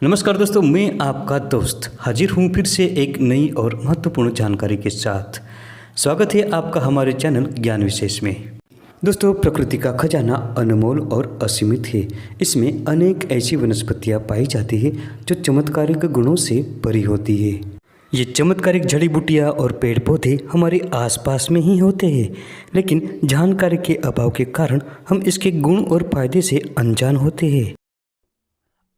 नमस्कार दोस्तों, मैं आपका दोस्त हाजिर हूँ फिर से एक नई और महत्वपूर्ण जानकारी के साथ। स्वागत है आपका हमारे चैनल ज्ञान विशेष में। दोस्तों, प्रकृति का खजाना अनमोल और असीमित है। इसमें अनेक ऐसी वनस्पतियाँ पाई जाती है जो चमत्कारिक गुणों से भरी होती है। ये चमत्कारिक जड़ी बूटियाँ और पेड़ पौधे हमारे आसपास में ही होते हैं, लेकिन जानकारी के अभाव के कारण हम इसके गुण और फायदे से अनजान होते हैं।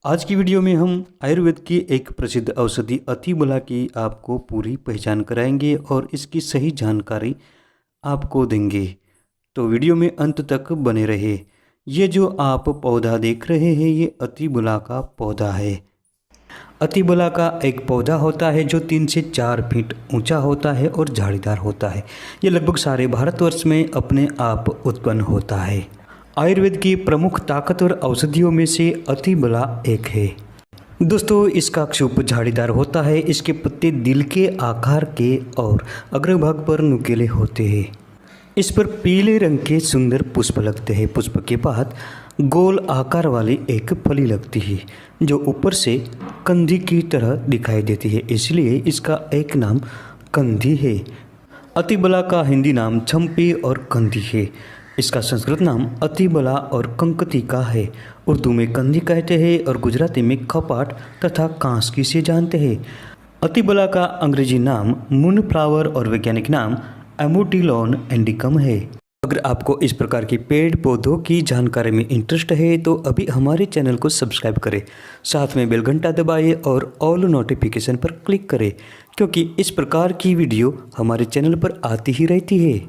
आज की वीडियो में हम आयुर्वेद की एक प्रसिद्ध औषधि अतिबला की आपको पूरी पहचान कराएंगे और इसकी सही जानकारी आपको देंगे। तो वीडियो में अंत तक बने रहे। ये जो आप पौधा देख रहे हैं ये अतिबला का पौधा है। अतिबला का एक पौधा होता है जो 3 से 4 फीट ऊंचा होता है और झाड़ीदार होता है। ये लगभग सारे भारतवर्ष में अपने आप उत्पन्न होता है। आयुर्वेद की प्रमुख ताकतवर औषधियों में से अतिबला एक है। दोस्तों, इसका क्षुप झाड़ीदार होता है। इसके पत्ते दिल के आकार के और अग्रभाग पर नुकीले होते हैं। इस पर पीले रंग के सुंदर पुष्प लगते हैं। पुष्प के बाद गोल आकार वाली एक फली लगती है जो ऊपर से कंधी की तरह दिखाई देती है, इसलिए इसका एक नाम कंधी है। अतिबला का हिंदी नाम चंपी और कंधी है। इसका संस्कृत नाम अतिबला और कंकतिका है। उर्दू में कंधी कहते हैं और गुजराती में खपाट तथा कांसकी से जानते हैं। अतिबला का अंग्रेजी नाम मूनफ्लावर और वैज्ञानिक नाम एमोटिलॉन इंडिकम है। अगर आपको इस प्रकार के पेड़ पौधों की जानकारी में इंटरेस्ट है तो अभी हमारे चैनल को सब्सक्राइब करें, साथ में बेल घंटा दबाइए और ऑल नोटिफिकेशन पर क्लिक करें, क्योंकि इस प्रकार की वीडियो हमारे चैनल पर आती ही रहती है।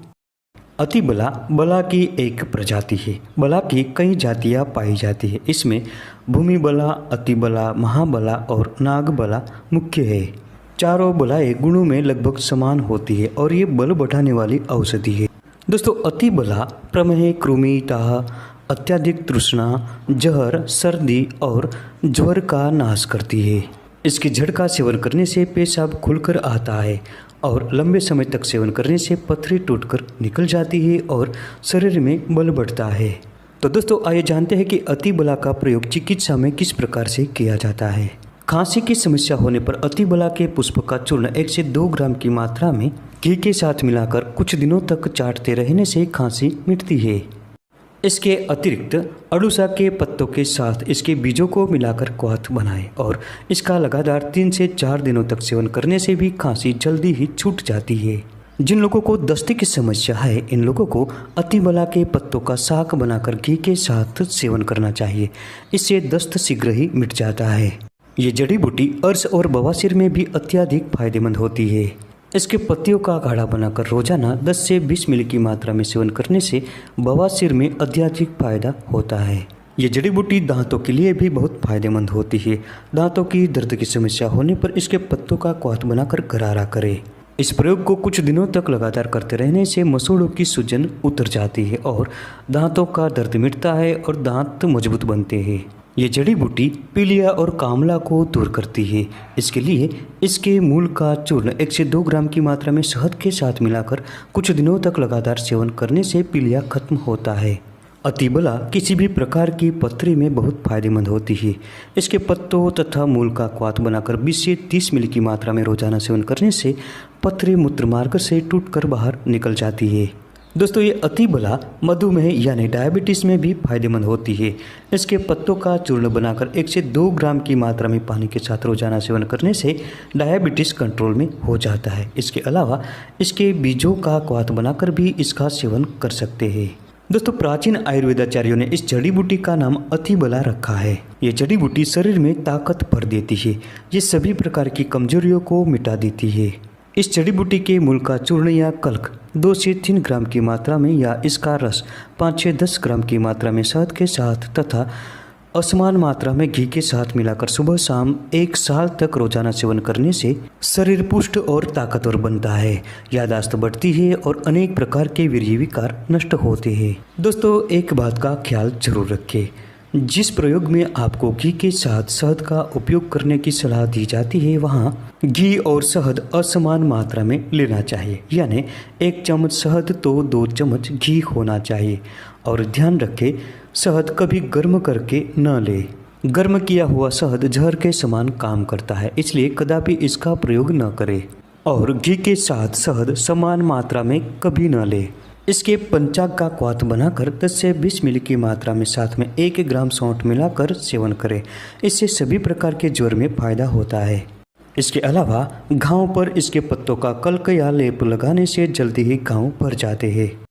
अतिबला बला की एक प्रजाति है। बला की कई जातियां पाई जाती है। इसमें भूमिबला, अतिबला, महाबला और नागबला मुख्य है। चारों बलाएं गुणों में लगभग समान होती है और ये बल बढ़ाने वाली औषधि है। दोस्तों, अतिबला प्रमेह, कृमि, दाह, अत्यधिक तृष्णा, जहर, सर्दी और ज्वर का नाश करती है। इसकी जड़ का सेवन करने से पेशाब खुलकर आता है और लंबे समय तक सेवन करने से पथरी टूटकर निकल जाती है और शरीर में बल बढ़ता है। तो दोस्तों, आइए जानते हैं कि अतिबला का प्रयोग चिकित्सा में किस प्रकार से किया जाता है। खांसी की समस्या होने पर अतिबला के पुष्प का चूर्ण 1 से 2 ग्राम की मात्रा में घी के साथ मिलाकर कुछ दिनों तक चाटते रहने से खांसी मिटती है। इसके अतिरिक्त अड़ूसा के पत्तों के साथ इसके बीजों को मिलाकर क्वाथ बनाएं और इसका लगातार 3 से 4 दिनों तक सेवन करने से भी खांसी जल्दी ही छूट जाती है। जिन लोगों को दस्ते की समस्या है इन लोगों को अतिबला के पत्तों का साग बनाकर घी के साथ सेवन करना चाहिए। इससे दस्त शीघ्र ही मिट जाता है। ये जड़ी बूटी अर्श और बवासीर में भी अत्यधिक फायदेमंद होती है। इसके पत्तियों का काढ़ा बनाकर रोजाना 10 से 20 मिली की मात्रा में सेवन करने से बवासीर में अत्यधिक फायदा होता है। ये जड़ी बूटी दांतों के लिए भी बहुत फायदेमंद होती है। दांतों की दर्द की समस्या होने पर इसके पत्तों का क्वाथ बनाकर गरारा करें। इस प्रयोग को कुछ दिनों तक लगातार करते रहने से मसूड़ों की सूजन उतर जाती है और दांतों का दर्द मिटता है और दांत मजबूत बनते हैं। ये जड़ी बूटी पीलिया और कामला को दूर करती है। इसके लिए इसके मूल का चूर्ण 1 से 2 ग्राम की मात्रा में शहद के साथ मिलाकर कुछ दिनों तक लगातार सेवन करने से पीलिया खत्म होता है। अतिबला किसी भी प्रकार की पथरी में बहुत फायदेमंद होती है। इसके पत्तों तथा मूल का क्वाथ बनाकर 20 से 30 मिली की मात्रा में रोजाना सेवन करने से पथरी मूत्रमार्ग से टूटकर बाहर निकल जाती है। दोस्तों, ये अतिबला मधुमेह यानी डायबिटीज़ में भी फायदेमंद होती है। इसके पत्तों का चूर्ण बनाकर 1 से 2 ग्राम की मात्रा में पानी के साथ रोजाना सेवन करने से डायबिटीज़ कंट्रोल में हो जाता है। इसके अलावा इसके बीजों का क्वाथ बनाकर भी इसका सेवन कर सकते हैं। दोस्तों, प्राचीन आयुर्वेदाचार्यों ने इस जड़ी बूटी का नाम अतिबला रखा है। ये जड़ी बूटी शरीर में ताकत भर देती है। ये सभी प्रकार की कमजोरियों को मिटा देती है। इस जड़ी बूटी के मूल का चूर्ण या कल्क 2 से 3 ग्राम की मात्रा में या इसका रस 5 से 10 ग्राम की मात्रा में शहद के साथ तथा असमान मात्रा में घी के साथ मिलाकर सुबह शाम 1 साल तक रोजाना सेवन करने से शरीर पुष्ट और ताकतवर बनता है, याददाश्त बढ़ती है और अनेक प्रकार के वीर्य विकार नष्ट होते हैं। दोस्तों, एक बात का ख्याल जरूर रखें, जिस प्रयोग में आपको घी के साथ शहद का उपयोग करने की सलाह दी जाती है वहाँ घी और शहद असमान मात्रा में लेना चाहिए, यानी 1 चम्मच शहद तो 2 चम्मच घी होना चाहिए। और ध्यान रखें, शहद कभी गर्म करके न लें। गर्म किया हुआ शहद जहर के समान काम करता है, इसलिए कदापि इसका प्रयोग न करें। और घी के साथ शहद समान मात्रा में कभी न लें। इसके पंचांग का क्वाथ बनाकर 10 से 20 मिली की मात्रा में साथ में 1 ग्राम सौंठ मिलाकर सेवन करें। इससे सभी प्रकार के ज्वर में फायदा होता है। इसके अलावा घाव पर इसके पत्तों का कल्क या लेप लगाने से जल्दी ही घाव भर जाते हैं।